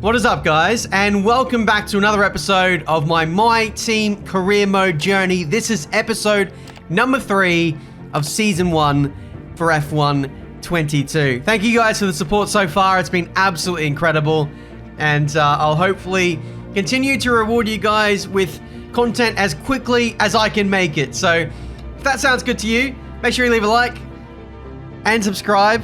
What is up, guys, and welcome back to another episode of my Team career mode journey. This is episode number 3 of season 1 for F1 22. Thank you guys for the support so far. It's been absolutely incredible, and I'll hopefully continue to reward you guys with content as quickly as I can make it. So if that sounds good to you, make sure you leave a like and subscribe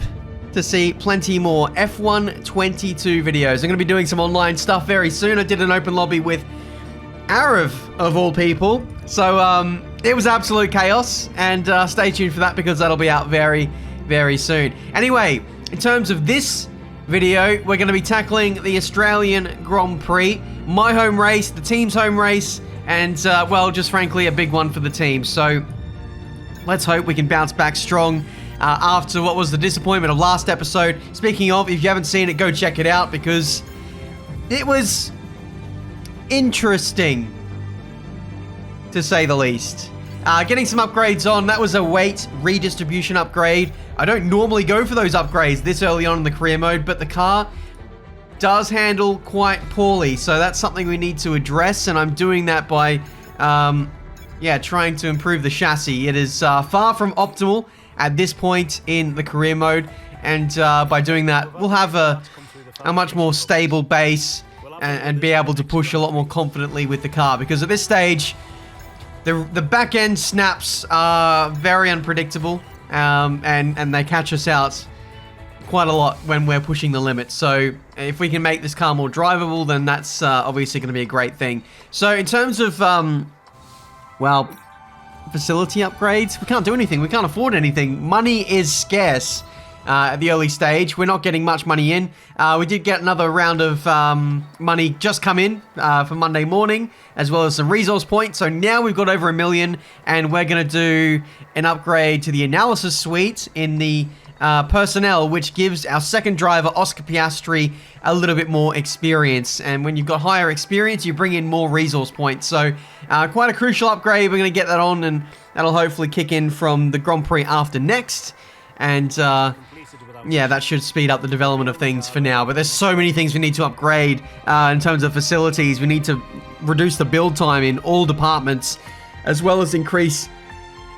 to see plenty more F1 22 videos. I'm going to be doing some online stuff very soon. I did an open lobby with Arav, of all people. So it was absolute chaos, and stay tuned for that because that'll be out very, very soon. Anyway, in terms of this video, we're going to be tackling the Australian Grand Prix, my home race, the team's home race, and well, just frankly, a big one for the team. So let's hope we can bounce back strong after what was the disappointment of last episode. Speaking of, if you haven't seen it, go check it out because it was interesting, to say the least. Getting some upgrades on. That was a weight redistribution upgrade. I don't normally go for those upgrades this early on in the career mode, but the car does handle quite poorly, so that's something we need to address, and I'm doing that by trying to improve the chassis. It is far from optimal at this point in the career mode, and by doing that, we'll have a much more stable base and be able to push a lot more confidently with the car, because at this stage, the back end snaps are very unpredictable, and they catch us out quite a lot when we're pushing the limit. So if we can make this car more drivable, then that's obviously going to be a great thing. So in terms of, well, facility upgrades, we can't do anything. We can't afford anything. Money is scarce at the early stage. We're not getting much money in. We did get another round of money just come in for Monday morning, as well as some resource points. So now we've got over $1 million, and we're going to do an upgrade to the analysis suite in the personnel, which gives our second driver, Oscar Piastri, a little bit more experience. And when you've got higher experience, you bring in more resource points. So quite a crucial upgrade. We're going to get that on, and that'll hopefully kick in from the Grand Prix after next. And yeah, that should speed up the development of things for now. But there's so many things we need to upgrade in terms of facilities. We need to reduce the build time in all departments, as well as increase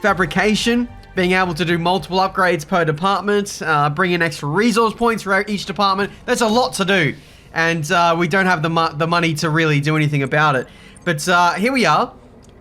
fabrication, being able to do multiple upgrades per department, bring in extra resource points for each department. There's a lot to do, and we don't have the money to really do anything about it. But here we are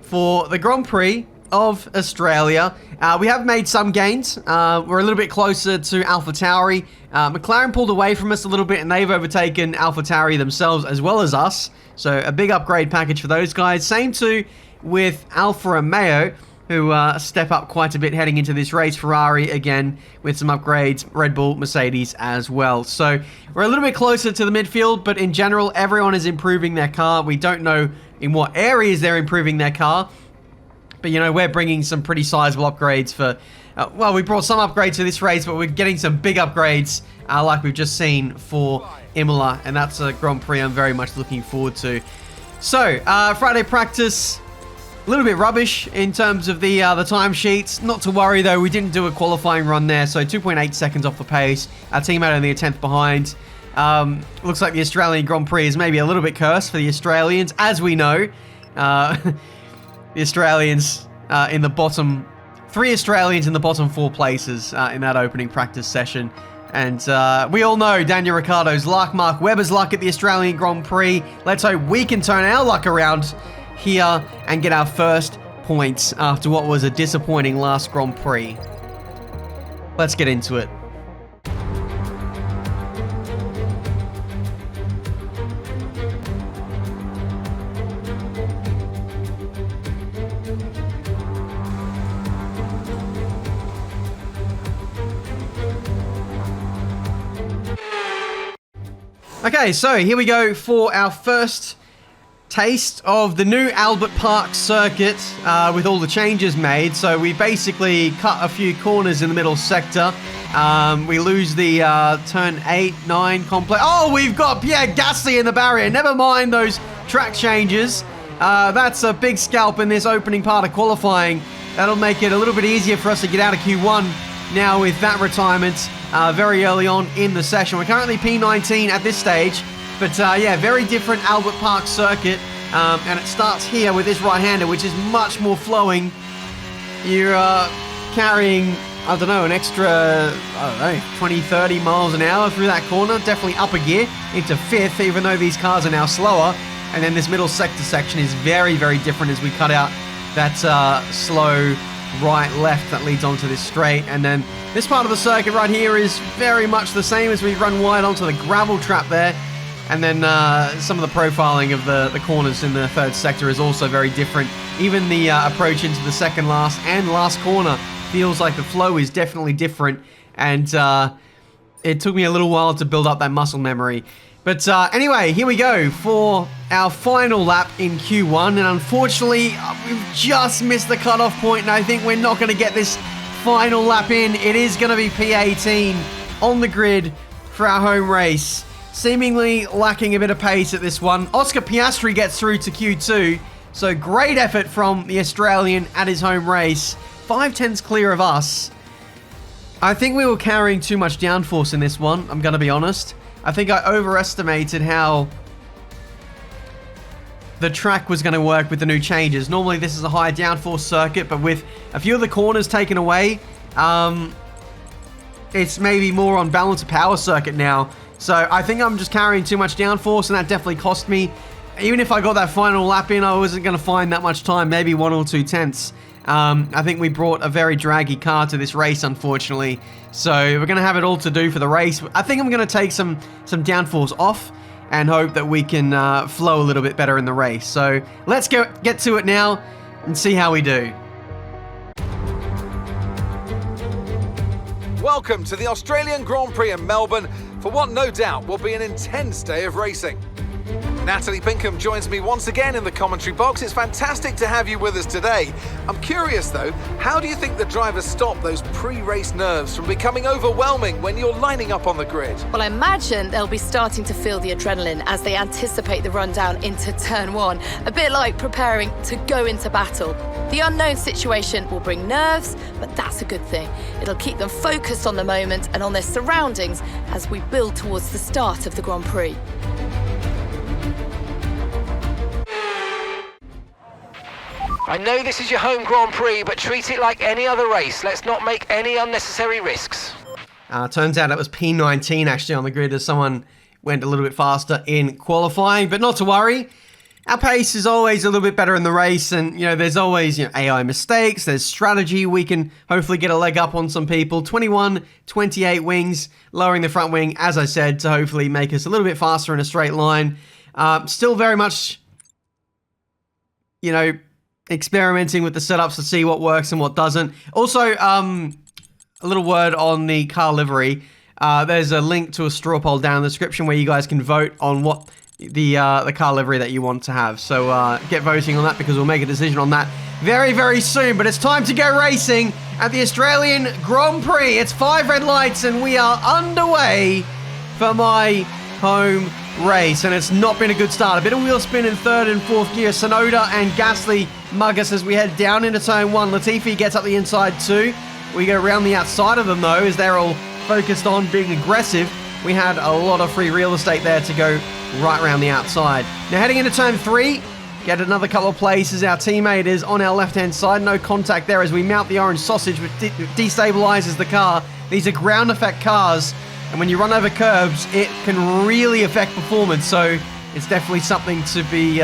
for the Grand Prix of Australia. We have made some gains. We're a little bit closer to AlphaTauri. McLaren pulled away from us a little bit, and they've overtaken AlphaTauri themselves as well as us. So a big upgrade package for those guys. Same too with Alfa Romeo, who step up quite a bit heading into this race. Ferrari, again, with some upgrades. Red Bull, Mercedes as well. So we're a little bit closer to the midfield, but in general, everyone is improving their car. We don't know in what areas they're improving their car, but, you know, we're bringing some pretty sizable upgrades for... well, we brought some upgrades to this race, but we're getting some big upgrades like we've just seen for Imola, and that's a Grand Prix I'm very much looking forward to. So, Friday practice... a little bit rubbish in terms of the timesheets. Not to worry, though. We didn't do a qualifying run there, so 2.8 seconds off the pace. Our teammate only a 10th behind. Looks like the Australian Grand Prix is maybe a little bit cursed for the Australians. As we know, the Australians in the bottom... 3 Australians in the bottom 4 places in that opening practice session. And we all know Daniel Ricciardo's luck, Mark Webber's luck at the Australian Grand Prix. Let's hope we can turn our luck around here and get our first points after what was a disappointing last Grand Prix. Let's get into it. Okay, so here we go for our first taste of the new Albert Park circuit with all the changes made. So we basically cut a few corners in the middle sector. We lose the turn 8, 9 complex. Oh, we've got Pierre Gasly in the barrier. Never mind those track changes. That's a big scalp in this opening part of qualifying. That'll make it a little bit easier for us to get out of Q1 now with that retirement very early on in the session. We're currently P19 at this stage, But yeah, very different Albert Park circuit. And it starts here with this right-hander, which is much more flowing. You're carrying, I don't know, an extra, 20, 30 miles an hour through that corner. Definitely up a gear into 5th, even though these cars are now slower. And then this middle sector section is very, very different as we cut out that slow right-left that leads onto this straight. And then this part of the circuit right here is very much the same as we run wide onto the gravel trap there. And then some of the profiling of the corners in the 3rd sector is also very different. Even the approach into the second last and last corner feels like the flow is definitely different. And it took me a little while to build up that muscle memory. But anyway, here we go for our final lap in Q1. And unfortunately, we've just missed the cutoff point, and I think we're not going to get this final lap in. It is going to be P18 on the grid for our home race. Seemingly lacking a bit of pace at this one. Oscar Piastri gets through to Q2. So great effort from the Australian at his home race. 5/10s clear of us. I think we were carrying too much downforce in this one, I'm going to be honest. I think I overestimated how the track was going to work with the new changes. Normally this is a high downforce circuit, but with a few of the corners taken away, it's maybe more on balance of power circuit now. So I think I'm just carrying too much downforce, and that definitely cost me. Even if I got that final lap in, I wasn't going to find that much time, maybe 1 or 2 tenths. I think we brought a very draggy car to this race, unfortunately. So we're going to have it all to do for the race. I think I'm going to take some downforce off and hope that we can flow a little bit better in the race. So let's get to it now and see how we do. Welcome to the Australian Grand Prix in Melbourne for what no doubt will be an intense day of racing. Natalie Pinkham joins me once again in the commentary box. It's fantastic to have you with us today. I'm curious though, how do you think the drivers stop those pre-race nerves from becoming overwhelming when you're lining up on the grid? Well, I imagine they'll be starting to feel the adrenaline as they anticipate the rundown into turn 1, a bit like preparing to go into battle. The unknown situation will bring nerves, but that's a good thing. It'll keep them focused on the moment and on their surroundings as we build towards the start of the Grand Prix. I know this is your home Grand Prix, but treat it like any other race. Let's not make any unnecessary risks. Turns out it was P19 actually on the grid as someone went a little bit faster in qualifying, but not to worry. Our pace is always a little bit better in the race, and there's always AI mistakes, there's strategy. We can hopefully get a leg up on some people. 21, 28 wings, lowering the front wing, as I said, to hopefully make us a little bit faster in a straight line. Still very much, experimenting with the setups to see what works and what doesn't. Also, a little word on the car livery. There's a link to a straw poll down in the description where you guys can vote on what the car livery that you want to have. So get voting on that, because we'll make a decision on that very, very soon. But it's time to go racing at the Australian Grand Prix. It's 5 red lights and we are underway for my home race, and it's not been a good start. A bit of wheel spin in 3rd and 4th gear. Sonoda and Gasly mug us as we head down into turn 1. Latifi gets up the inside too. We go around the outside of them though, as they're all focused on being aggressive. We had a lot of free real estate there to go right around the outside. Now heading into turn 3, get another couple of places. Our teammate is on our left-hand side. No contact there as we mount the orange sausage, which destabilizes the car. These are ground effect cars, and when you run over curbs, it can really affect performance. So it's definitely something to be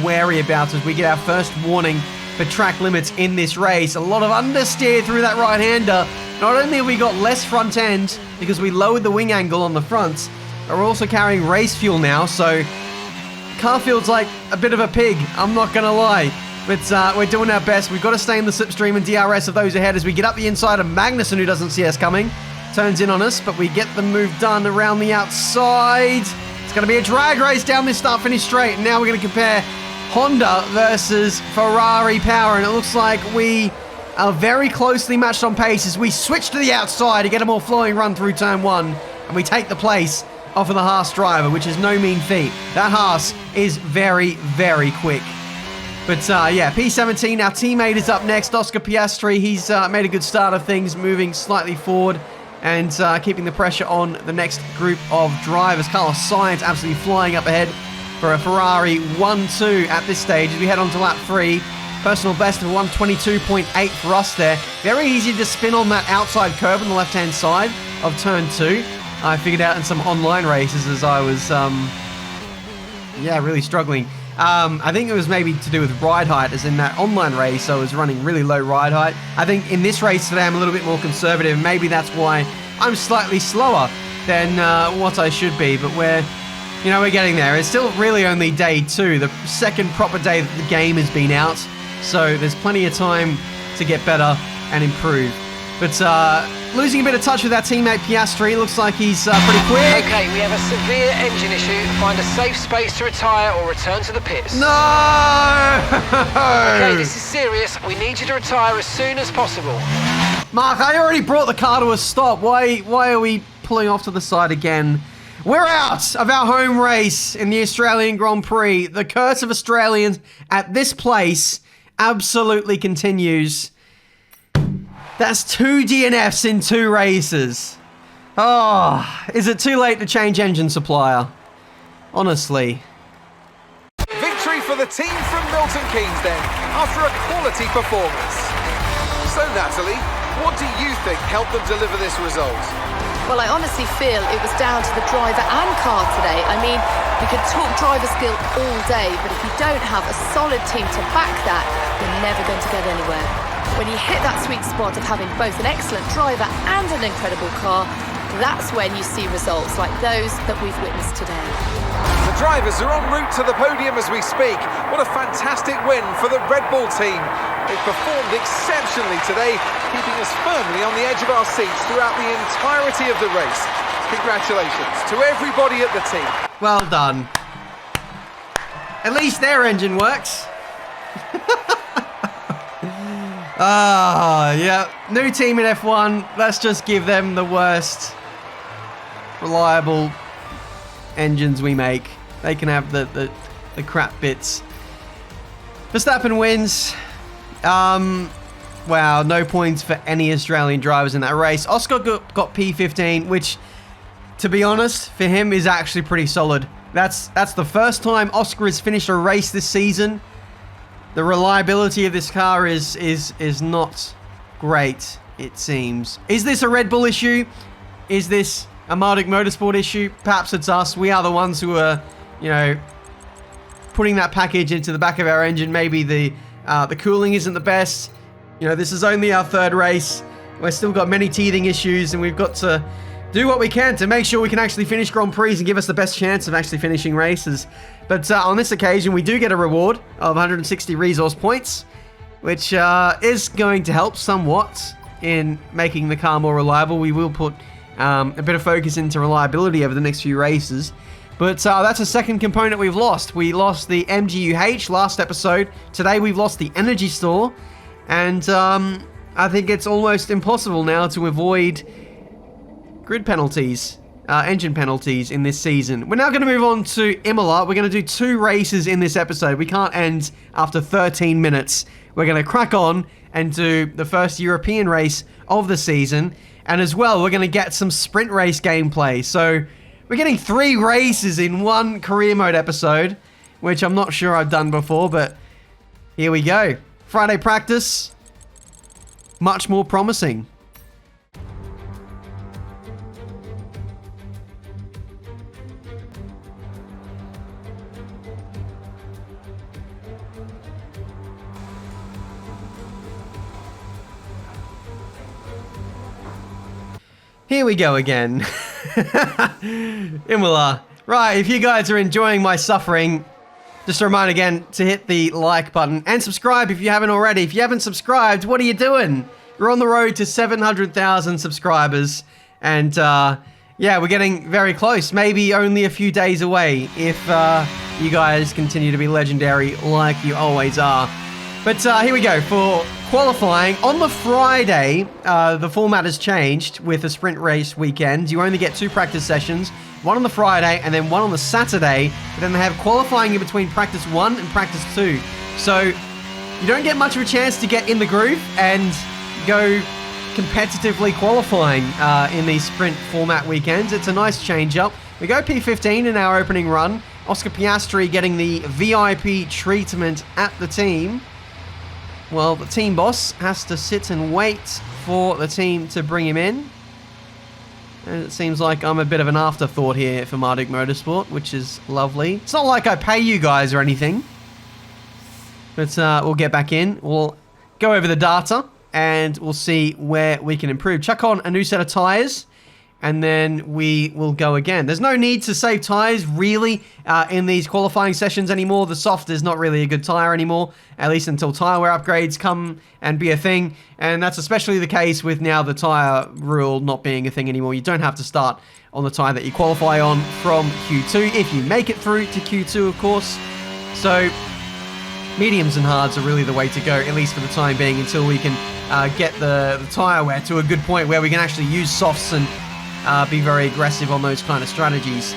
wary about as we get our first warning for track limits in this race. A lot of understeer through that right-hander. Not only have we got less front end because we lowered the wing angle on the front, but we're also carrying race fuel now, so car feels like a bit of a pig, I'm not gonna lie. But we're doing our best. We've got to stay in the slipstream and DRS of those ahead as we get up the inside of Magnussen, who doesn't see us coming. Turns in on us, but we get the move done around the outside. It's going to be a drag race down this start-finish straight. And now we're going to compare Honda versus Ferrari power. And it looks like we are very closely matched on pace as we switch to the outside to get a more flowing run through turn 1. And we take the place off of the Haas driver, which is no mean feat. That Haas is very, very quick. But yeah, P17, our teammate is up next. Oscar Piastri, he's made a good start of things, moving slightly forward. and keeping the pressure on the next group of drivers. Carlos Sainz absolutely flying up ahead for a Ferrari 1-2 at this stage as we head on to lap 3. Personal best of 122.8 for us there. Very easy to spin on that outside curb on the left-hand side of turn 2. I figured out in some online races as I was, really struggling. I think it was maybe to do with ride height, as in that online race I was running really low ride height. I think in this race today I'm a little bit more conservative. Maybe that's why I'm slightly slower than what I should be, but we're getting there. It's still really only day 2, the second proper day that the game has been out, so there's plenty of time to get better and improve. But losing a bit of touch with our teammate Piastri. Looks like he's pretty quick. Okay, we have a severe engine issue. Find a safe space to retire or return to the pits. No! Okay, this is serious. We need you to retire as soon as possible. Mark, I already brought the car to a stop. Why are we pulling off to the side again? We're out of our home race in the Australian Grand Prix. The curse of Australians at this place absolutely continues. That's 2 DNFs in 2 races. Oh, is it too late to change engine supplier? Honestly. Victory for the team from Milton Keynes then, after a quality performance. So Natalie, what do you think helped them deliver this result? Well, I honestly feel it was down to the driver and car today. I mean, we could talk driver skill all day, but if you don't have a solid team to back that, you're never going to get anywhere. When you hit that sweet spot of having both an excellent driver and an incredible car, that's when you see results like those that we've witnessed today. The drivers are en route to the podium as we speak. What a fantastic win for the Red Bull team. They've performed exceptionally today, keeping us firmly on the edge of our seats throughout the entirety of the race. Congratulations to everybody at the team. Well done. At least their engine works. Yeah. New team in F1. Let's just give them the worst reliable engines we make. They can have the crap bits. Verstappen wins. Wow, no points for any Australian drivers in that race. Oscar got P15, which, to be honest, for him is actually pretty solid. That's the first time Oscar has finished a race this season. The reliability of this car is not great, it seems. Is this a Red Bull issue? Is this a Marduk Motorsport issue? Perhaps it's us. We are the ones who are, putting that package into the back of our engine. Maybe the cooling isn't the best. This is only our 3rd race. We've still got many teething issues, and we've got to do what we can to make sure we can actually finish Grand Prix and give us the best chance of actually finishing races. But on this occasion, we do get a reward of 160 resource points, which is going to help somewhat in making the car more reliable. We will put a bit of focus into reliability over the next few races. But that's a second component we've lost. We lost the MGUH last episode. Today we've lost the energy store. And I think it's almost impossible now to avoid grid penalties, engine penalties in this season. We're now going to move on to Imola. We're going to do 2 races in this episode. We can't end after 13 minutes. We're going to crack on and do the first European race of the season. And as well, we're going to get some sprint race gameplay. So we're getting 3 races in one career mode episode, which I'm not sure I've done before, but here we go. Friday practice, much more promising. Here we go again. Imola. Right, if you guys are enjoying my suffering, just a reminder again to hit the like button and subscribe if you haven't already. If you haven't subscribed, what are you doing? We're on the road to 700,000 subscribers. And yeah, we're getting very close. Maybe only a few days away if you guys continue to be legendary like you always are. But here we go for qualifying. On the Friday, the format has changed with the sprint race weekend. You only get 2 practice sessions, one on the Friday and then one on the Saturday. But then they have qualifying in between practice 1 and practice 2. So you don't get much of a chance to get in the groove and go competitively qualifying in these sprint format weekends. It's a nice change up. We go P15 in our opening run. Oscar Piastri getting the VIP treatment at the team. Well, the team boss has to sit and wait for the team to bring him in. And it seems like I'm a bit of an afterthought here for Marduk Motorsport, which is lovely. It's not like I pay you guys or anything. But we'll get back in. We'll go over the data and we'll see where we can improve. Chuck on a new set of tyres and then we will go again. There's no need to save tyres really in these qualifying sessions anymore. The soft is not really a good tyre anymore, at least until tyre wear upgrades come and be a thing. And that's especially the case with now the tyre rule not being a thing anymore. You don't have to start on the tyre that you qualify on from Q2 if you make it through to Q2, of course. So mediums and hards are really the way to go, at least for the time being, until we can get the tyre wear to a good point where we can actually use softs and be very aggressive on those kind of strategies.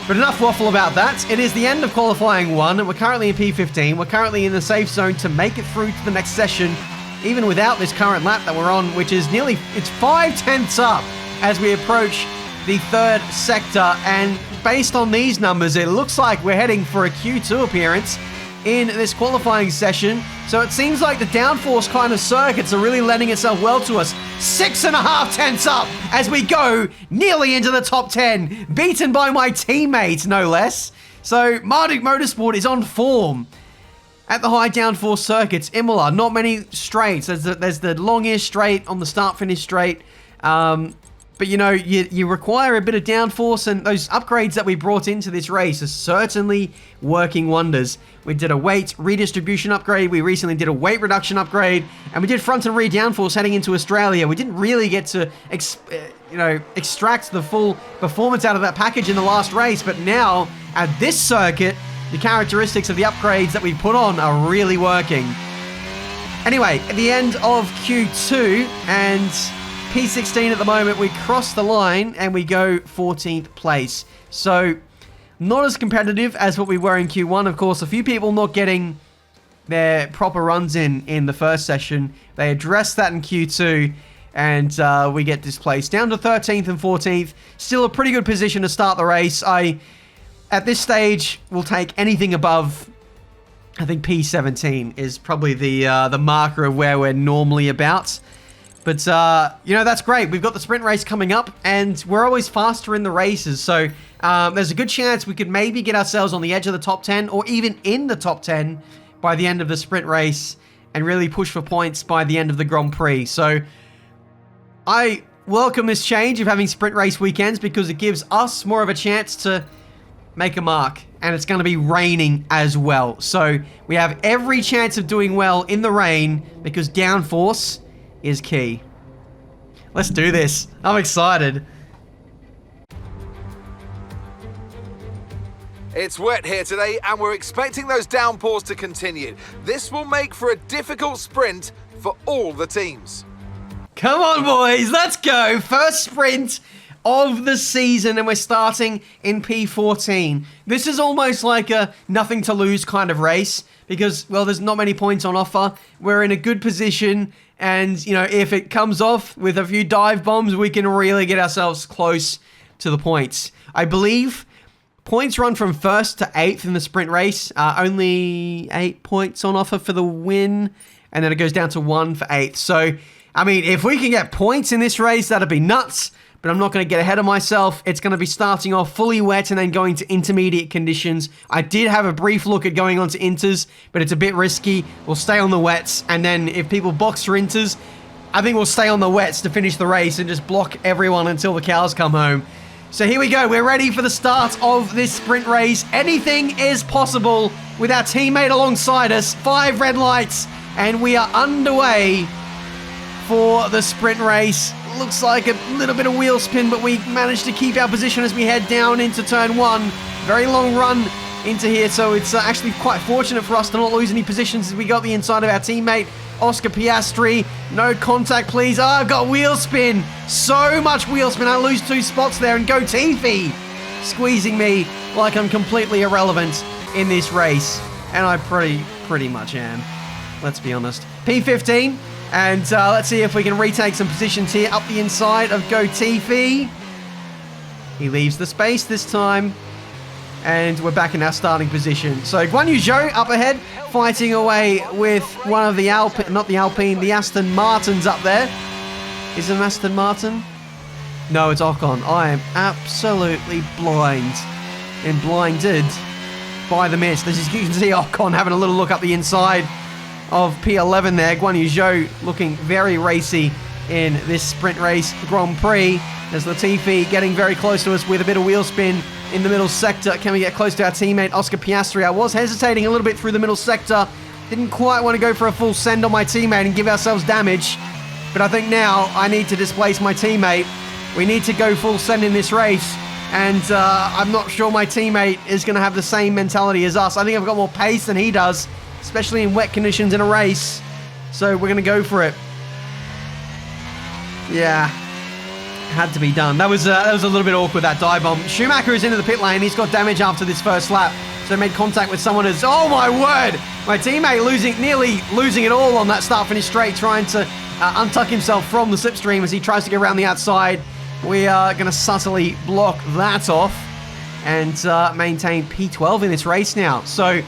But enough waffle about that. It is the end of qualifying 1, and we're currently in P15. We're currently in the safe zone to make it through to the next session, even without this current lap that we're on, which is it's 5/10 up as we approach the third sector. And based on these numbers, it looks like we're heading for a Q2 appearance in this qualifying session. So it seems like the downforce kind of circuits are really lending itself well to us. 6.5 tenths up as we go nearly into the top 10, beaten by my teammate, no less. So Marduk Motorsport is on form at the high downforce circuits. Imola, not many straights. There's the longish straight on the start-finish straight. But, you know, you require a bit of downforce, and those upgrades that we brought into this race are certainly working wonders. We did a weight redistribution upgrade, we recently did a weight reduction upgrade, and we did front and rear downforce heading into Australia. We didn't really get to, extract the full performance out of that package in the last race, but now, at this circuit, the characteristics of the upgrades that we put on are really working. Anyway, at the end of Q2, and P16 at the moment, we cross the line and we go 14th place. So, not as competitive as what we were in Q1. Of course, a few people not getting their proper runs in the first session. They addressed that in Q2 and we get displaced down to 13th and 14th. Still a pretty good position to start the race. At this stage, will take anything above, I think P17 is probably the marker of where we're normally about. But, that's great. We've got the sprint race coming up, and we're always faster in the races. So, there's a good chance we could maybe get ourselves on the edge of the top 10, or even in the top 10 by the end of the sprint race, and really push for points by the end of the Grand Prix. So, I welcome this change of having sprint race weekends, because it gives us more of a chance to make a mark. And it's going to be raining as well. So, we have every chance of doing well in the rain, because downforce is key. Let's do this. I'm excited. It's wet here today and we're expecting those downpours to continue. This will make for a difficult sprint for all the teams. Come on, boys, let's go. First sprint of the season, and we're starting in P14. This is almost like a nothing to lose kind of race because, well, there's not many points on offer. We're in a good position, and, if it comes off with a few dive bombs, we can really get ourselves close to the points. I believe points run from 1st to 8th in the sprint race. Only 8 points on offer for the win, and then it goes down to 1 for 8th. So, if we can get points in this race, that'd be nuts. But I'm not going to get ahead of myself. It's going to be starting off fully wet and then going to intermediate conditions. I did have a brief look at going on to inters, but it's a bit risky. We'll stay on the wets, and then if people box for inters, I think we'll stay on the wets to finish the race and just block everyone until the cows come home. So here we go. We're ready for the start of this sprint race. Anything is possible with our teammate alongside us. 5 red lights, and we are underway for the sprint race. Looks like a little bit of wheel spin, but we managed to keep our position as we head down into turn 1. Very long run into here, so it's actually quite fortunate for us to not lose any positions as we got the inside of our teammate, Oscar Piastri. No contact, please. I've got wheel spin. So much wheel spin. I lose 2 spots there, and go Tifi squeezing me like I'm completely irrelevant in this race. And I pretty much am. Let's be honest. P15. And let's see if we can retake some positions here up the inside of Go Tifi. He leaves the space this time. And we're back in our starting position. So Guan Yu Zhou up ahead, fighting away with one of the the Aston Martins up there. Is it an Aston Martin? No, it's Ocon. I am absolutely blind and blinded by the mist. As you can see, Ocon having a little look up the inside of P11 there. Guan Yu Zhou looking very racy in this sprint race Grand Prix. As Latifi getting very close to us with a bit of wheel spin in the middle sector. Can we get close to our teammate Oscar Piastri? I was hesitating a little bit through the middle sector. Didn't quite want to go for a full send on my teammate and give ourselves damage. But I think now I need to displace my teammate. We need to go full send in this race. And I'm not sure my teammate is going to have the same mentality as us. I think I've got more pace than he does, especially in wet conditions in a race. So we're going to go for it. Yeah. Had to be done. That was a little bit awkward, that dive bomb. Schumacher is into the pit lane. He's got damage after this first lap. So made contact with someone as... Oh my word! My teammate nearly losing it all on that start-finish straight, trying to untuck himself from the slipstream as he tries to get around the outside. We are going to subtly block that off and maintain P12 in this race now. So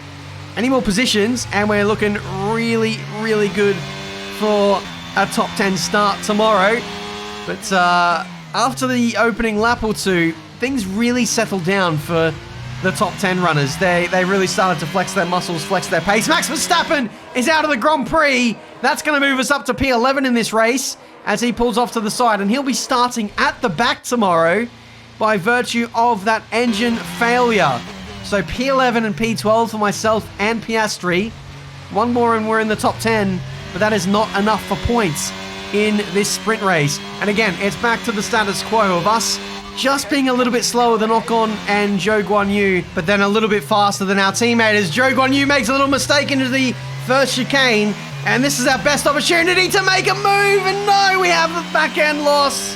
any more positions and we're looking really, really good for a top 10 start tomorrow. But after the opening lap or two, things really settled down for the top 10 runners. They really started to flex their muscles, flex their pace. Max Verstappen is out of the Grand Prix. That's going to move us up to P11 in this race as he pulls off to the side. And he'll be starting at the back tomorrow by virtue of that engine failure. So P11 and P12 for myself and Piastri. One more and we're in the top 10, but that is not enough for points in this sprint race. And again, it's back to the status quo of us just being a little bit slower than Ocon and Zhou Guanyu, but then a little bit faster than our teammate as Zhou Guanyu makes a little mistake into the first chicane. And this is our best opportunity to make a move. And no, we have a back end loss.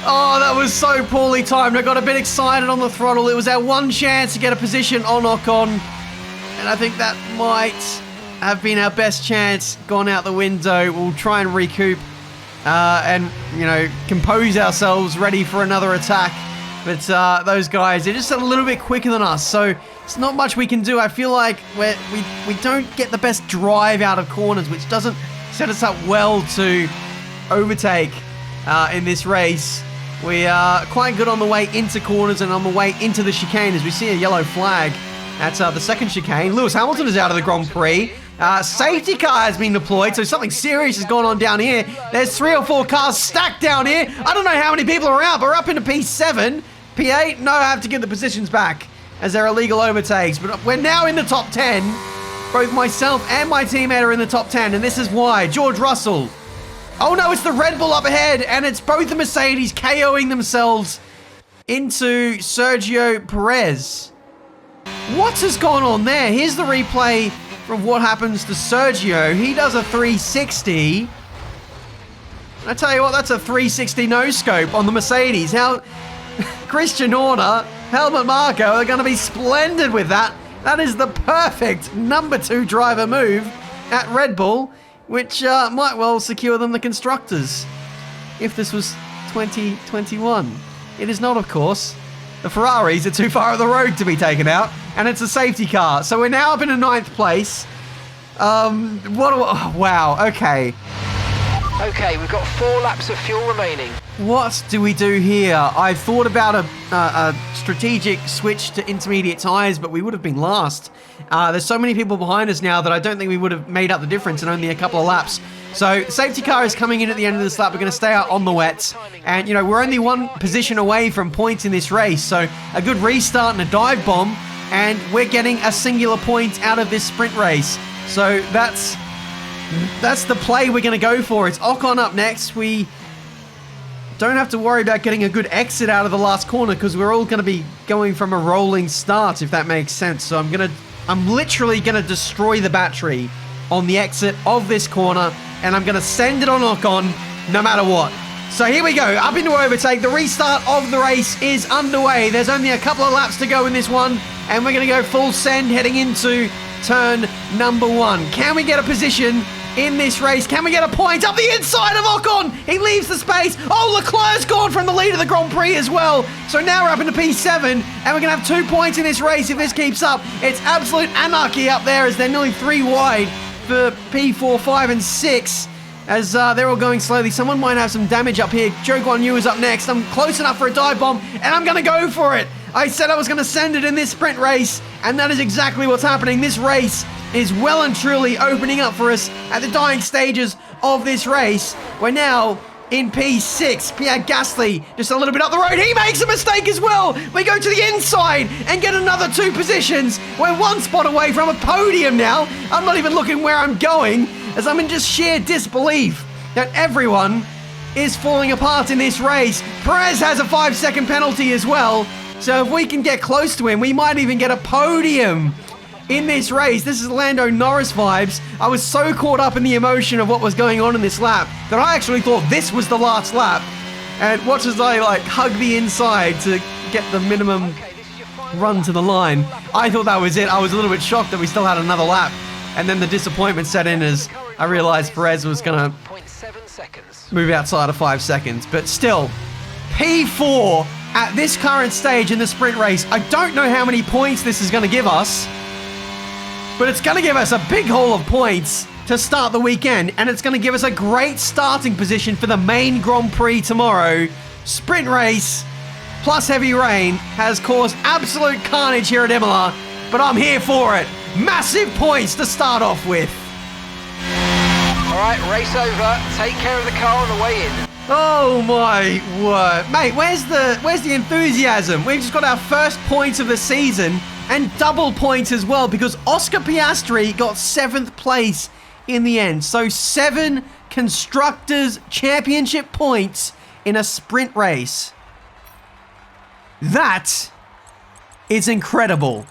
Oh, that was so poorly timed. I got a bit excited on the throttle. It was our one chance to get a position on Ocon. And I think that might have been our best chance. Gone out the window. We'll try and recoup and, you know, compose ourselves, ready for another attack. But those guys, they're just a little bit quicker than us. So it's not much we can do. I feel like we don't get the best drive out of corners, which doesn't set us up well to overtake in this race. We are quite good on the way into corners and on the way into the chicane as we see a yellow flag at the second chicane. Lewis Hamilton is out of the Grand Prix. Safety car has been deployed, so something serious has gone on down here. There's 3 or 4 cars stacked down here. I don't know how many people are out, but we're up into P7. P8, no, I have to give the positions back as they're illegal overtakes. But we're now in the top 10. Both myself and my teammate are in the top 10, and this is why. George Russell. Oh no, it's the Red Bull up ahead, and it's both the Mercedes KOing themselves into Sergio Perez. What has gone on there? Here's the replay from what happens to Sergio. He does a 360. I tell you what, that's a 360 no-scope on the Mercedes. How Christian Horner, Helmut Marko are going to be splendid with that. That is the perfect number 2 driver move at Red Bull, which might well secure them the Constructors if this was 2021. It is not, of course. The Ferraris are too far up the road to be taken out, and it's a safety car. So we're now up in a 9th place. Wow, okay. Okay, we've got 4 laps of fuel remaining. What do we do here? I thought about a strategic switch to intermediate tyres, but we would have been last. There's so many people behind us now that I don't think we would have made up the difference in only a couple of laps. So safety car is coming in at the end of this lap. We're going to stay out on the wets. And, you know, we're only 1 position away from points in this race. So a good restart and a dive bomb, and we're getting a singular point out of this sprint race. So that's the play we're going to go for. It's Ocon up next. We don't have to worry about getting a good exit out of the last corner because we're all going to be going from a rolling start, if that makes sense. So I'm literally going to destroy the battery on the exit of this corner, and I'm going to send it on Ocon no matter what. So here we go, up into overtake. The restart of the race is underway. There's only a couple of laps to go in this one, and we're going to go full send heading into turn number 1. Can we get a position in this race. Can we get a point up the inside of Ocon? He leaves the space. Oh, Leclerc's gone from the lead of the Grand Prix as well. So now we're up into P7, and we're going to have 2 points in this race if this keeps up. It's absolute anarchy up there as they're nearly 3 wide for P4, 5, and 6. As they're all going slowly. Someone might have some damage up here. Zhou Guanyu is up next. I'm close enough for a dive bomb, and I'm going to go for it. I said I was going to send it in this sprint race, and that is exactly what's happening. This race is well and truly opening up for us at the dying stages of this race. We're now in P6. Pierre Gasly just a little bit up the road. He makes a mistake as well. We go to the inside and get another 2 positions. We're 1 spot away from a podium now. I'm not even looking where I'm going, as I'm in just sheer disbelief that everyone is falling apart in this race. Perez has a 5-second penalty as well. So if we can get close to him, we might even get a podium in this race. This is Lando Norris vibes. I was so caught up in the emotion of what was going on in this lap that I actually thought this was the last lap. And watch as I hug the inside to get the minimum run to the line. I thought that was it. I was a little bit shocked that we still had another lap. And then the disappointment set in as I realized Perez was going to move outside of 5 seconds. But still, P4 at this current stage in the sprint race. I don't know how many points this is going to give us, but it's going to give us a big haul of points to start the weekend, and it's going to give us a great starting position for the main Grand Prix tomorrow. Sprint race plus heavy rain has caused absolute carnage here at Imola, but I'm here for it. Massive points to start off with. All right, race over. Take care of the car on the way in. Oh my word. Mate, where's the enthusiasm? We've just got our first points of the season and double points as well because Oscar Piastri got 7th place in the end. So 7 Constructors' Championship points in a sprint race. That is incredible.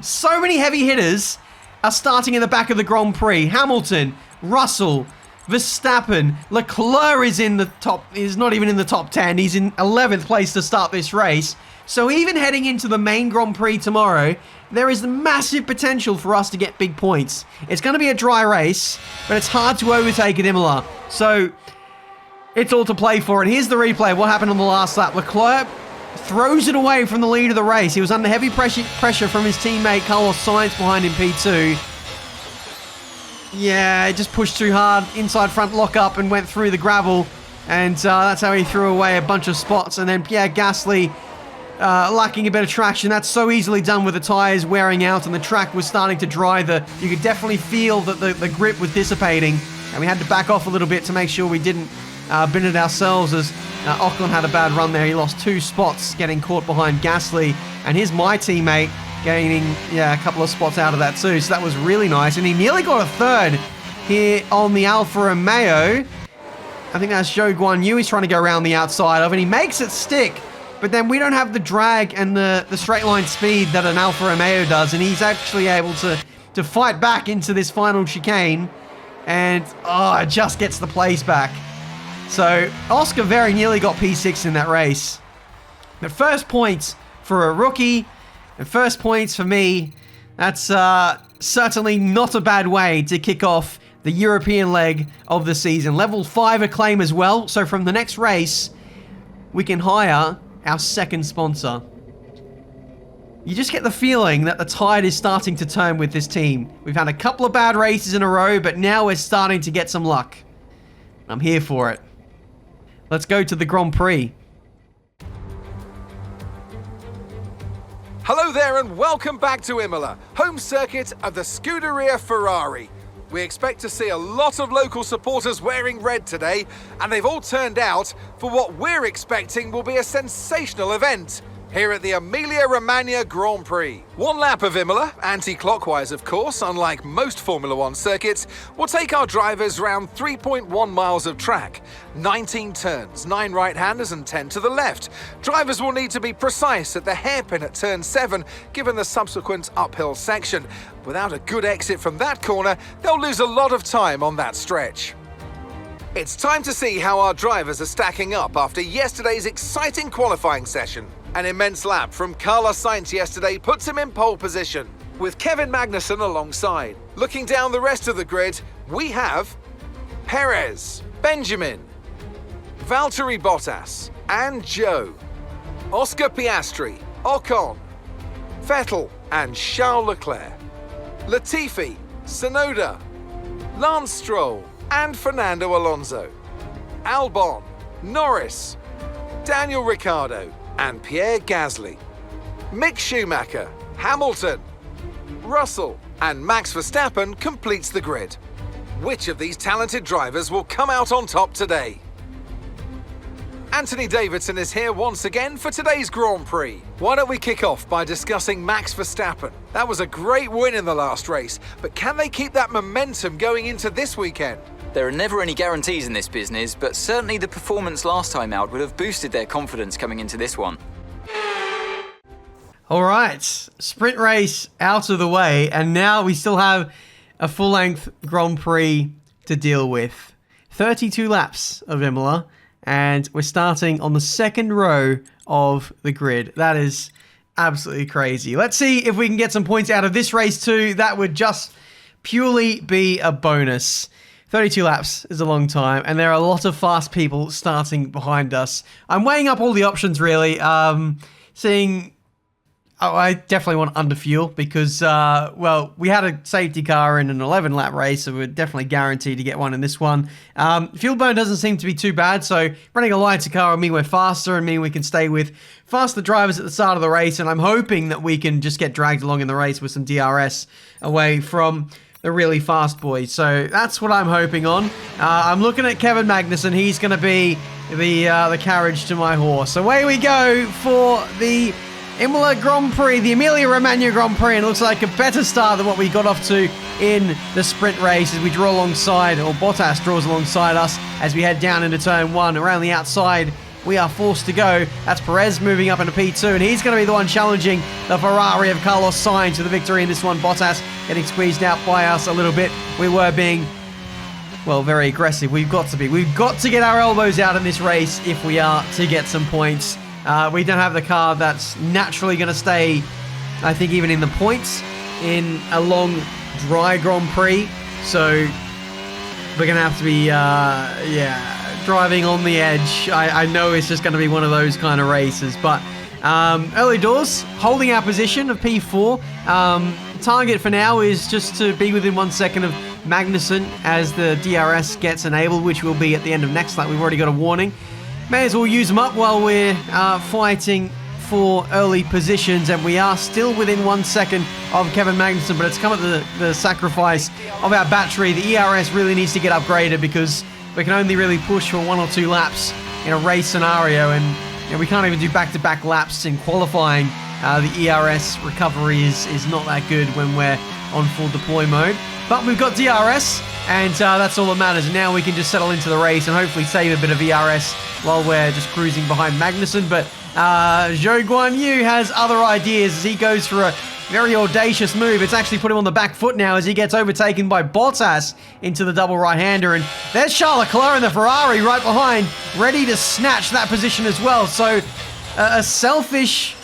So many heavy hitters are starting in the back of the Grand Prix. Hamilton, Russell, Verstappen, Leclerc is in the top, is not even in the top 10. He's in 11th place to start this race. So even heading into the main Grand Prix tomorrow, there is massive potential for us to get big points. It's going to be a dry race, but it's hard to overtake at Imola. So it's all to play for. And here's the replay of what happened on the last lap. Leclerc throws it away from the lead of the race. He was under heavy pressure from his teammate Carlos Sainz behind him P2. Yeah, it just pushed too hard, inside front lock up and went through the gravel. And that's how he threw away a bunch of spots. And then Pierre Gasly lacking a bit of traction. That's so easily done with the tyres wearing out and the track was starting to dry. You could definitely feel that the grip was dissipating. And we had to back off a little bit to make sure we didn't bin it ourselves as Ocon had a bad run there. He lost 2 spots getting caught behind Gasly. And here's my teammate gaining a couple of spots out of that too. So that was really nice. And he nearly got a 3rd here on the Alfa Romeo. I think that's Zhou Guanyu he's trying to go around the outside of, and he makes it stick. But then we don't have the drag and the straight line speed that an Alfa Romeo does, and he's actually able to fight back into this final chicane, and it just gets the place back. So Oscar very nearly got P6 in that race. The first points for a rookie, and first points for me. That's certainly not a bad way to kick off the European leg of the season. Level 5 acclaim as well. So from the next race, we can hire our second sponsor. You just get the feeling that the tide is starting to turn with this team. We've had a couple of bad races in a row, but now we're starting to get some luck. I'm here for it. Let's go to the Grand Prix. Hello there and welcome back to Imola, home circuit of the Scuderia Ferrari. We expect to see a lot of local supporters wearing red today, and they've all turned out for what we're expecting will be a sensational event here at the Emilia-Romagna Grand Prix. 1 lap of Imola, anti-clockwise of course, unlike most Formula 1 circuits, will take our drivers around 3.1 miles of track, 19 turns, 9 right-handers and 10 to the left. Drivers will need to be precise at the hairpin at turn 7, given the subsequent uphill section. Without a good exit from that corner, they'll lose a lot of time on that stretch. It's time to see how our drivers are stacking up after yesterday's exciting qualifying session. An immense lap from Carlos Sainz yesterday puts him in pole position. with Kevin Magnussen alongside. Looking down the rest of the grid, we have Perez, Benjamin, Valtteri Bottas and Joe, Oscar Piastri, Ocon, Vettel and Charles Leclerc, Latifi, Tsunoda, Lance Stroll and Fernando Alonso, Albon, Norris, Daniel Ricciardo and Pierre Gasly, Mick Schumacher, Hamilton, Russell and Max Verstappen completes the grid. Which of these talented drivers will come out on top today? Anthony Davidson is here once again for today's Grand Prix. Why don't we kick off by discussing Max Verstappen? That was a great win in the last race, but can they keep that momentum going into this weekend? There are never any guarantees in this business, but certainly the performance last time out would have boosted their confidence coming into this one. All right, sprint race out of the way, and now we still have a full-length Grand Prix to deal with. 32 laps of Imola. And we're starting on the second row of the grid. That is absolutely crazy. Let's see if we can get some points out of this race too. That would just purely be a bonus. 32 laps is a long time, and there are a lot of fast people starting behind us. I'm weighing up all the options, really. Seeing... Oh, I definitely want under fuel because, well, we had a safety car in an 11-lap race, so we're definitely guaranteed to get one in this one. Fuel burn doesn't seem to be too bad, so running a lighter car will mean we're faster and mean we can stay with faster drivers at the start of the race, and I'm hoping that we can just get dragged along in the race with some DRS away from the really fast boys. So that's what I'm hoping on. I'm looking at Kevin Magnussen. He's going to be the carriage to my horse. Away we go for the Imola Grand Prix, the Emilia-Romagna Grand Prix, and it looks like a better start than what we got off to in the sprint race as we draw alongside, or Bottas draws alongside us as we head down into turn 1. Around the outside, we are forced to go. That's Perez moving up into P2, and he's going to be the one challenging the Ferrari of Carlos Sainz to the victory in this one. Bottas getting squeezed out by us a little bit. We were being, well, very aggressive. We've got to be. We've got to get our elbows out in this race if we are to get some points. We don't have the car that's naturally going to stay, I think, even in the points in a long, dry Grand Prix. So we're going to have to be, driving on the edge. I know it's just going to be one of those kind of races. But early doors, holding our position of P4. Target for now is just to be within 1 second of Magnussen as the DRS gets enabled, which will be at the end of next lap. We've already got a warning. May as well use them up while we're fighting for early positions, and we are still within 1 second of Kevin Magnussen, but it's come at the sacrifice of our battery. The ERS really needs to get upgraded because we can only really push for 1 or 2 laps in a race scenario, and we can't even do back-to-back laps in qualifying. The ERS recovery is not that good when we're on full deploy mode. But we've got DRS, and that's all that matters. Now we can just settle into the race and hopefully save a bit of ERS while we're just cruising behind Magnussen. But Zhou Guanyu has other ideas as he goes for a very audacious move. It's actually put him on the back foot now as he gets overtaken by Bottas into the double right-hander. And there's Charles Leclerc in the Ferrari right behind, ready to snatch that position as well. So a selfish,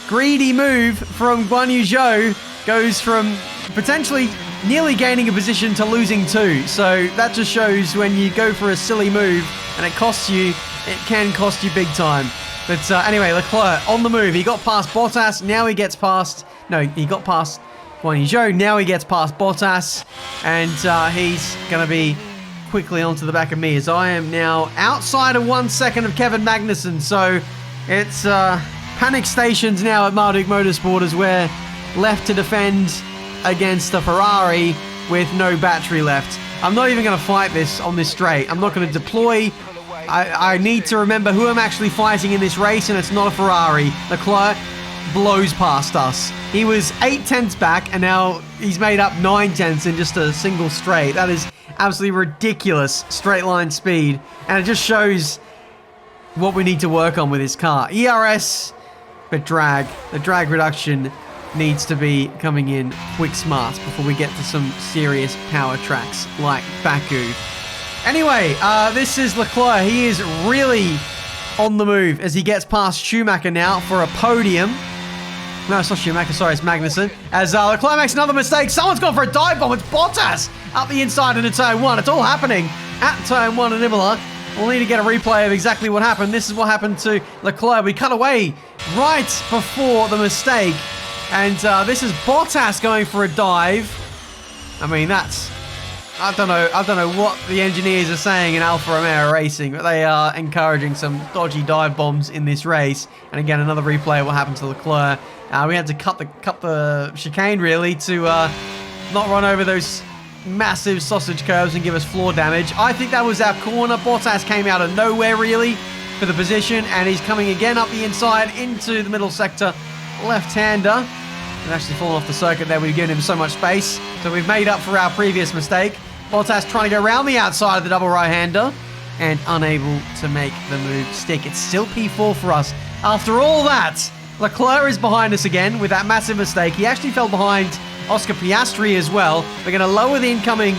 greedy move from Guanyu Zhou goes from potentially nearly gaining a position to losing 2. So that just shows when you go for a silly move and it costs you, it can cost you big time. But anyway, Leclerc on the move. He got past Bottas. Now he gets past... No, he got past Guanyu Zhou. Now he gets past Bottas. And he's going to be quickly onto the back of me as I am now outside of 1 second of Kevin Magnussen. So it's panic stations now at Marduk Motorsport as we're left to defend against a Ferrari with no battery left. I'm not even going to fight this on this straight. I'm not going to deploy. I need to remember who I'm actually fighting in this race, and it's not a Ferrari. Leclerc blows past us. He was 8 tenths back, and now he's made up 9 tenths in just a single straight. That is absolutely ridiculous straight line speed, and it just shows what we need to work on with this car. ERS, but drag. The drag reduction needs to be coming in quick smart before we get to some serious power tracks like Baku. Anyway, this is Leclerc. He is really on the move as he gets past Schumacher now for a podium. No, it's not Schumacher, sorry, it's Magnussen. As Leclerc makes another mistake, someone's gone for a dive bomb. It's Bottas up the inside into turn 1. It's all happening at turn 1 in Imola. We'll need to get a replay of exactly what happened. This is what happened to Leclerc. We cut away right before the mistake. And this is Bottas going for a dive. I mean, that's... I don't know what the engineers are saying in Alfa Romeo Racing, but they are encouraging some dodgy dive bombs in this race. And again, another replay of what happened to Leclerc. We had to cut the chicane really to not run over those massive sausage curves and give us floor damage. I think that was our corner. Bottas came out of nowhere really for the position, and he's coming again up the inside into the middle sector. Left-hander. He's actually fallen off the circuit there. We've given him so much space. So we've made up for our previous mistake. Bottas trying to go around the outside of the double right-hander and unable to make the move stick. It's still P4 for us. After all that, Leclerc is behind us again with that massive mistake. He actually fell behind Oscar Piastri as well. We're going to lower the incoming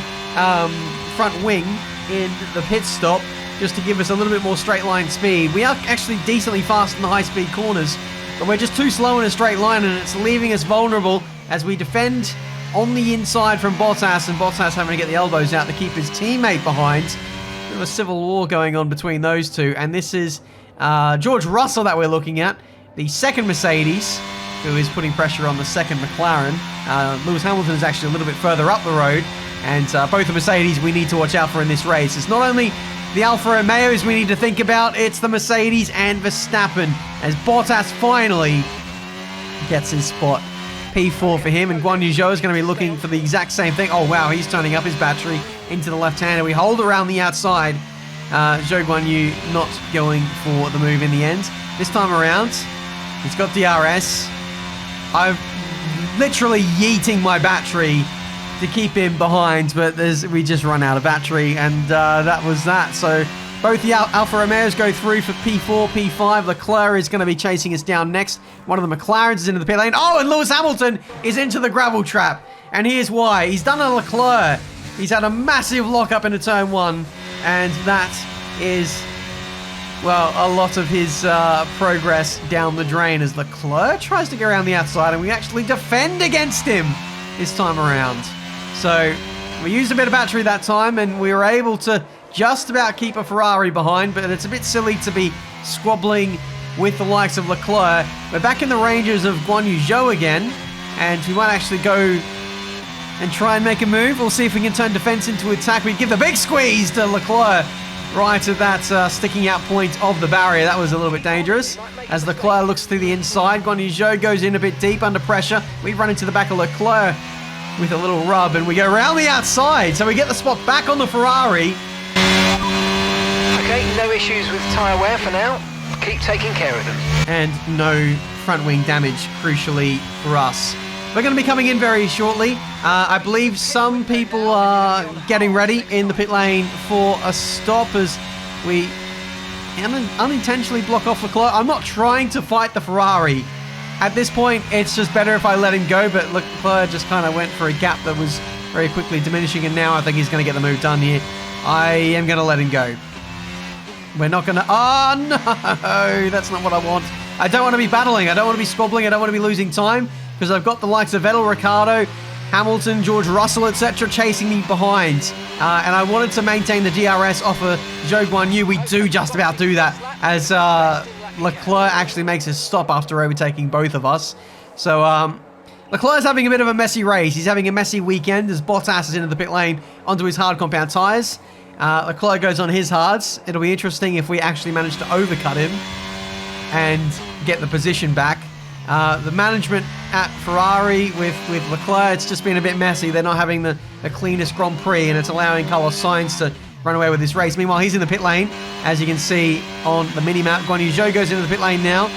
front wing in the pit stop just to give us a little bit more straight line speed. We are actually decently fast in the high-speed corners, but we're just too slow in a straight line, and it's leaving us vulnerable as we defend on the inside from Bottas, and Bottas having to get the elbows out to keep his teammate behind. Bit of a civil war going on between those two, and this is George Russell that we're looking at, the second Mercedes, who is putting pressure on the second McLaren. Lewis Hamilton is actually a little bit further up the road, and both the Mercedes we need to watch out for in this race. It's not only the Alfa Romeos we need to think about, it's the Mercedes and Verstappen, as Bottas finally gets his spot. P4 for him, and Guan Yu Zhou is going to be looking for the exact same thing. Oh wow, he's turning up his battery into the left-hander. We hold around the outside. Zhou Guan Yu not going for the move in the end. This time around, he's got DRS. I'm literally yeeting my battery to keep him behind, but we just run out of battery, and that was that. So both the Alfa Romeos go through for P4, P5. Leclerc is going to be chasing us down next. One of the McLarens is into the pit lane. Oh, and Lewis Hamilton is into the gravel trap. And here's why. He's done a Leclerc. He's had a massive lock-up into turn 1, and that is, well, a lot of his progress down the drain as Leclerc tries to go around the outside, and we actually defend against him this time around. So we used a bit of battery that time, and we were able to just about keep a Ferrari behind, but it's a bit silly to be squabbling with the likes of Leclerc. We're back in the ranges of Guan Yu Zhou again, and we might actually go and try and make a move. We'll see if we can turn defense into attack. We give the big squeeze to Leclerc right at that sticking out point of the barrier. That was a little bit dangerous. As Leclerc looks through the inside, Guan Yu Zhou goes in a bit deep under pressure. We run into the back of Leclerc with a little rub, and we go around the outside, so we get the spot back on the Ferrari. Okay, no issues with tyre wear for now. Keep taking care of them. And no front wing damage, crucially for us. We're going to be coming in very shortly. I believe some people are getting ready in the pit lane for a stop as we unintentionally block off Leclerc. I'm not trying to fight the Ferrari. At this point, it's just better if I let him go, but Leclerc just kind of went for a gap that was very quickly diminishing, and now I think he's going to get the move done here. I am going to let him go. We're not going to... Oh, no! That's not what I want. I don't want to be battling. I don't want to be squabbling. I don't want to be losing time, because I've got the likes of Vettel, Ricciardo, Hamilton, George Russell, etc. chasing me behind. And I wanted to maintain the DRS off of Zhou Guan Yu. We do just about do that, as Leclerc actually makes his stop after overtaking both of us. So Leclerc's having a bit of a messy race. He's having a messy weekend as Bottas is into the pit lane onto his hard compound tyres. Leclerc goes on his hards. It'll be interesting if we actually manage to overcut him and get the position back. The management at Ferrari with Leclerc, it's just been a bit messy. They're not having the cleanest Grand Prix, and it's allowing Carlos Sainz to run away with this race. Meanwhile, he's in the pit lane, as you can see on the mini-map. Guan Yu Zhou goes into the pit lane now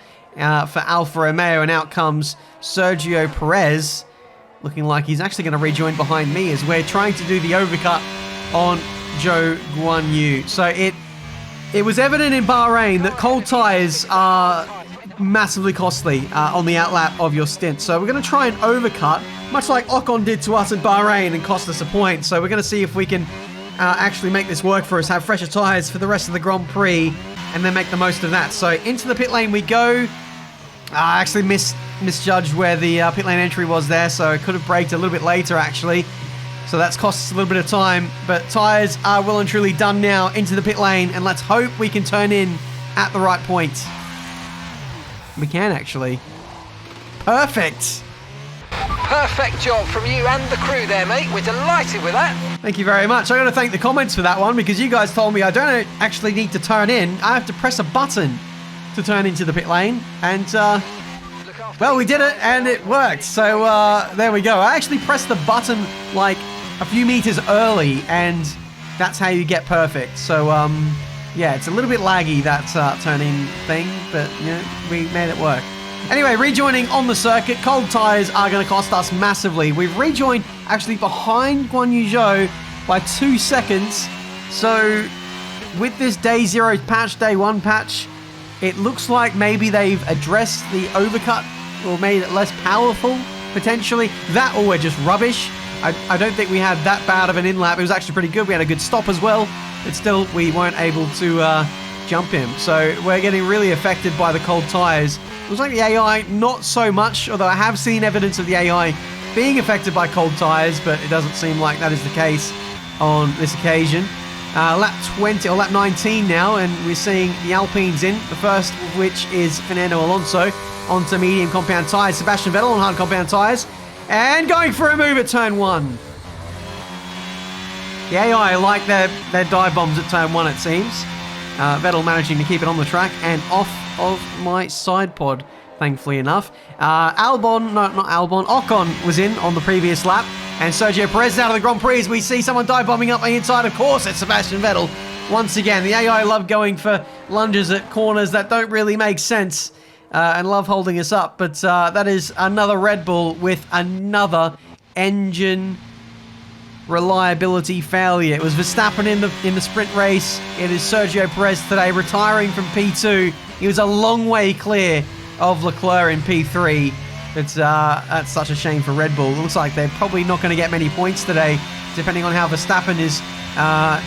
for Alfa Romeo, and out comes Sergio Perez, looking like he's actually going to rejoin behind me as we're trying to do the overcut on Zhou Guan Yu. So it was evident in Bahrain that cold tyres are massively costly on the outlap of your stint. So we're going to try and overcut, much like Ocon did to us in Bahrain and cost us a point. So we're going to see if we can actually make this work for us, have fresher tyres for the rest of the Grand Prix, and then make the most of that. So into the pit lane we go. I actually missed misjudged where the pit lane entry was there, so it could have braked a little bit later, actually. So that's cost us a little bit of time, but tyres are well and truly done now into the pit lane, and let's hope we can turn in at the right point. We can, actually. Perfect! Perfect job from you and the crew there, mate. We're delighted with that. Thank you very much. I'm going to thank the comments for that one, because you guys told me I don't actually need to turn in. I have to press a button to turn into the pit lane, and well, we did it, and it worked. So there we go. I actually pressed the button like a few meters early, and that's how you get perfect. So yeah, it's a little bit laggy, that turn-in thing, but you know, we made it work. Anyway, rejoining on the circuit, cold tyres are going to cost us massively. We've rejoined actually behind Guan Yu Zhou by 2 seconds. So with this day 0 patch, day 1 patch, it looks like maybe they've addressed the overcut or made it less powerful, potentially. That or we're just rubbish. I don't think we had that bad of an in-lap. It was actually pretty good. We had a good stop as well, but still we weren't able to jump him. So we're getting really affected by the cold tyres. Looks like the AI, not so much, although I have seen evidence of the AI being affected by cold tyres, but it doesn't seem like that is the case on this occasion. Lap 20, or lap 19 now, and we're seeing the Alpines in, the first of which is Fernando Alonso onto medium compound tyres, Sebastian Vettel on hard compound tyres, and going for a move at turn 1. The AI like their dive bombs at turn 1, it seems. Vettel managing to keep it on the track and off of my side pod, thankfully enough. Ocon was in on the previous lap, and Sergio Perez is out of the Grand Prix as we see someone dive bombing up the inside. Of course, it's Sebastian Vettel. Once again, the AI love going for lunges at corners that don't really make sense, and love holding us up. But that is another Red Bull with another engine reliability failure. It was Verstappen in the sprint race. It is Sergio Perez today retiring from P2. He was a long way clear of Leclerc in P3. That's such a shame for Red Bull. It looks like they're probably not going to get many points today, depending on how Verstappen is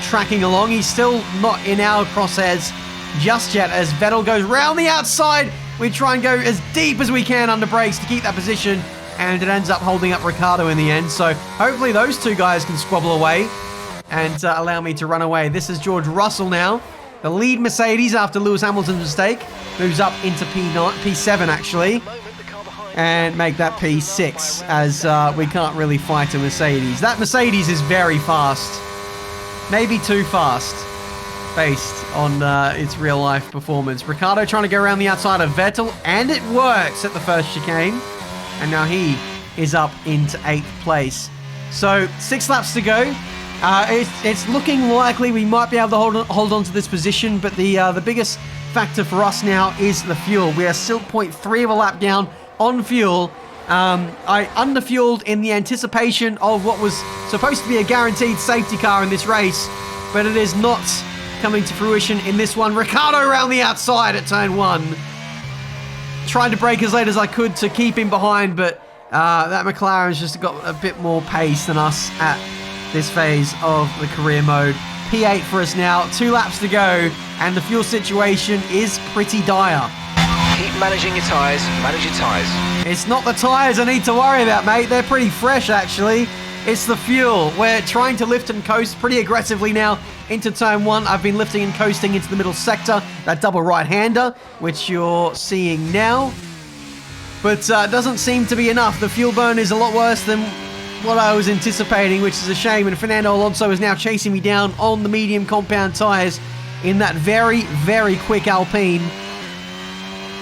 tracking along. He's still not in our crosshairs just yet as Vettel goes round the outside. We try and go as deep as we can under brakes to keep that position, and it ends up holding up Ricciardo in the end. So hopefully those two guys can squabble away and allow me to run away. This is George Russell now. The lead Mercedes after Lewis Hamilton's mistake moves up into P7 actually, and make that P6 as we can't really fight a Mercedes. That Mercedes is very fast, maybe too fast based on its real life performance. Ricciardo trying to go around the outside of Vettel, and it works at the first chicane. And now he is up into 8th place. So 6 laps to go. It's looking likely we might be able to hold on to this position, but the biggest factor for us now is the fuel. We are still 0.3 of a lap down on fuel. I underfueled in the anticipation of what was supposed to be a guaranteed safety car in this race, but it is not coming to fruition in this one. Ricciardo around the outside at turn 1. Tried to brake as late as I could to keep him behind, but that McLaren's just got a bit more pace than us at this phase of the career mode. P8 for us now, 2 laps to go, and the fuel situation is pretty dire. Keep managing your tyres, manage your tyres. It's not the tyres I need to worry about, mate. They're pretty fresh, actually. It's the fuel. We're trying to lift and coast pretty aggressively now into turn 1. I've been lifting and coasting into the middle sector, that double right-hander, which you're seeing now. But it doesn't seem to be enough. The fuel burn is a lot worse than what I was anticipating, which is a shame. And Fernando Alonso is now chasing me down on the medium compound tyres in that very, very quick Alpine.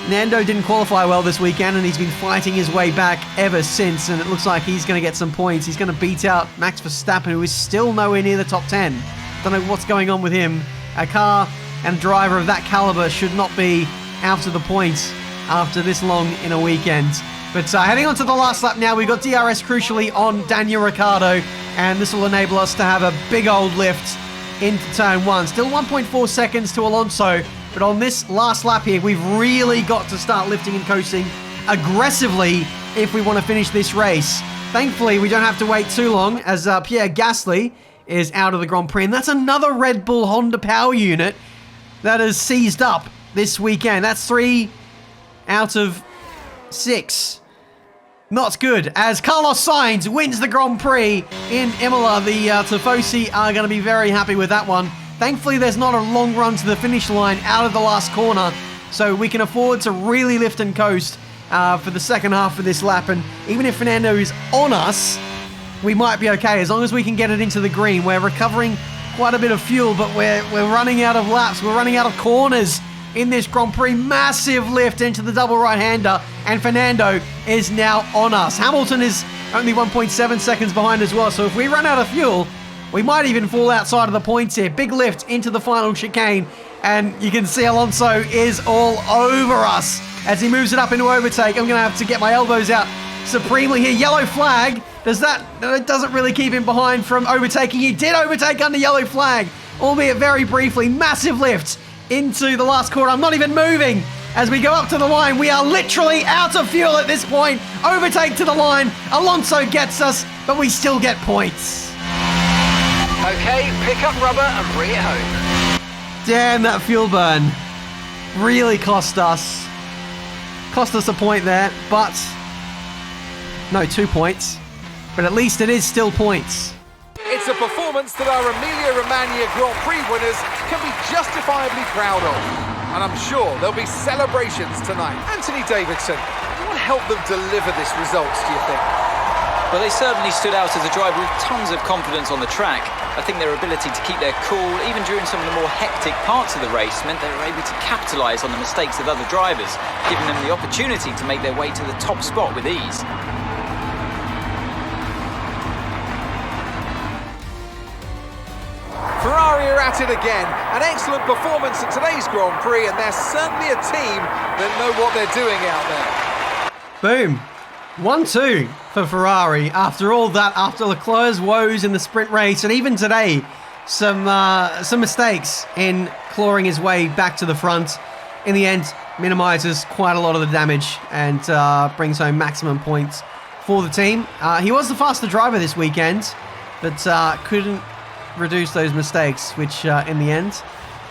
Nando didn't qualify well this weekend, and he's been fighting his way back ever since, and it looks like he's going to get some points. He's going to beat out Max Verstappen, who is still nowhere near the top 10. Don't know what's going on with him. A car and driver of that caliber should not be out of the points after this long in a weekend. But heading on to the last lap now, we've got DRS crucially on Daniel Ricciardo, and this will enable us to have a big old lift into turn 1. Still 1.4 seconds to Alonso, but on this last lap here, we've really got to start lifting and coasting aggressively if we want to finish this race. Thankfully, we don't have to wait too long as Pierre Gasly is out of the Grand Prix, and that's another Red Bull Honda power unit that has seized up this weekend. That's 3 out of 6 not good, as Carlos Sainz wins the Grand Prix in Imola. The Tifosi are going to be very happy with that one. Thankfully, there's not a long run to the finish line out of the last corner, so we can afford to really lift and coast for the second half of this lap. And even if Fernando is on us, we might be okay as long as we can get it into the green. We're recovering quite a bit of fuel, but we're running out of laps. We're running out of corners in this Grand Prix. Massive lift into the double right-hander, and Fernando is now on us. Hamilton is only 1.7 seconds behind as well, so if we run out of fuel, we might even fall outside of the points here. Big lift into the final chicane, and you can see Alonso is all over us as he moves it up into overtake. I'm going to have to get my elbows out supremely here. Yellow flag. It doesn't really keep him behind from overtaking. He did overtake under yellow flag, albeit very briefly. Massive lift into the last quarter. I'm not even moving as we go up to the line. We are literally out of fuel at this point. Overtake to the line. Alonso gets us, but we still get points. Okay, pick up rubber and bring it home. Damn, that fuel burn really cost us. Cost us a point there, but no, 2 points. But at least it is still points. It's a performance that our Emilia-Romagna Grand Prix winners can be justifiably proud of. And I'm sure there'll be celebrations tonight. Anthony Davidson, what helped them deliver this result, do you think? Well, they certainly stood out as a driver with tons of confidence on the track. I think their ability to keep their cool, even during some of the more hectic parts of the race, meant they were able to capitalise on the mistakes of other drivers, giving them the opportunity to make their way to the top spot with ease. Ferrari are at it again. An excellent performance at today's Grand Prix, and they're certainly a team that know what they're doing out there. Boom. 1-2 for Ferrari. After all that, after Leclerc's woes in the sprint race, and even today, some mistakes in clawing his way back to the front. In the end, minimises quite a lot of the damage and brings home maximum points for the team. He was the faster driver this weekend, but couldn't reduce those mistakes, which in the end,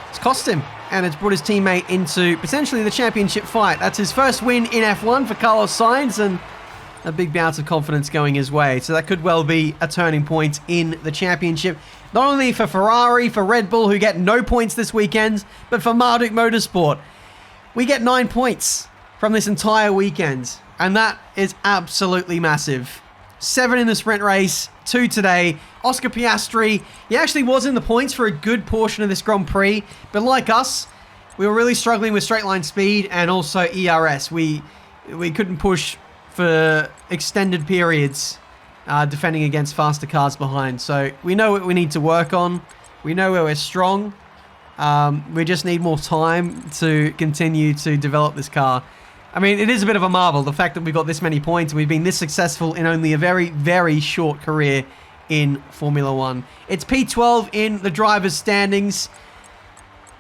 it's cost him. And it's brought his teammate into potentially the championship fight. That's his first win in F1 for Carlos Sainz, and a big bounce of confidence going his way. So that could well be a turning point in the championship. Not only for Ferrari, for Red Bull, who get no points this weekend, but for Marduk Motorsport. We get 9 points from this entire weekend, and that is absolutely massive. 7 in the sprint race, 2 today. Oscar Piastri, he actually was in the points for a good portion of this Grand Prix, but like us, we were really struggling with straight line speed and also ERS. We couldn't push for extended periods defending against faster cars behind. So we know what we need to work on. We know where we're strong. We just need more time to continue to develop this car. I mean, it is a bit of a marvel, the fact that we've got this many points and we've been this successful in only a very, very short career in Formula One. It's P12 in the drivers' standings.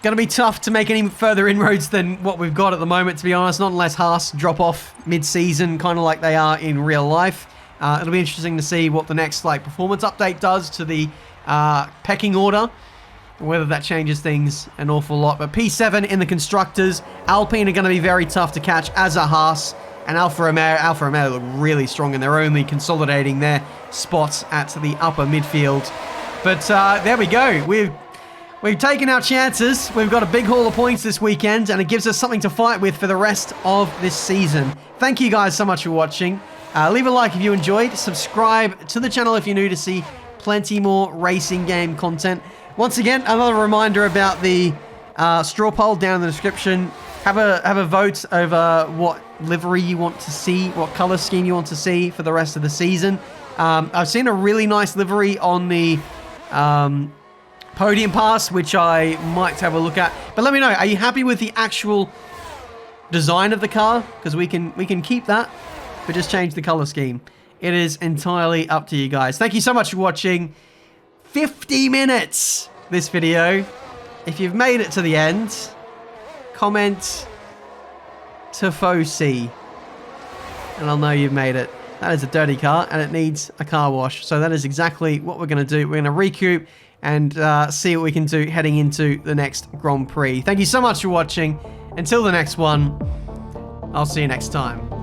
Going to be tough to make any further inroads than what we've got at the moment, to be honest. Not unless Haas drop off mid-season, kind of like they are in real life. It'll be interesting to see what the next performance update does to the pecking order, whether that changes things an awful lot. But P7 in the constructors. Alpine are going to be very tough to catch, as are Haas. And Alfa Romeo look really strong, and they're only consolidating their spots at the upper midfield. But there we go. We've taken our chances. We've got a big haul of points this weekend, and it gives us something to fight with for the rest of this season. Thank you guys so much for watching. Leave a like if you enjoyed. Subscribe to the channel if you're new to see plenty more racing game content. Once again, another reminder about the straw poll down in the description. Have a vote over what livery you want to see, what color scheme you want to see for the rest of the season. I've seen a really nice livery on the Podium Pass, which I might have a look at. But let me know, are you happy with the actual design of the car? Because we can keep that, but just change the color scheme. It is entirely up to you guys. Thank you so much for watching. 50 minutes this video. If you've made it to the end, comment Tifosi, and I'll know you've made it. That is a dirty car, and it needs a car wash. So that is exactly what we're going to do. We're going to recoup and see what we can do heading into the next Grand Prix. Thank you so much for watching. Until the next one, I'll see you next time.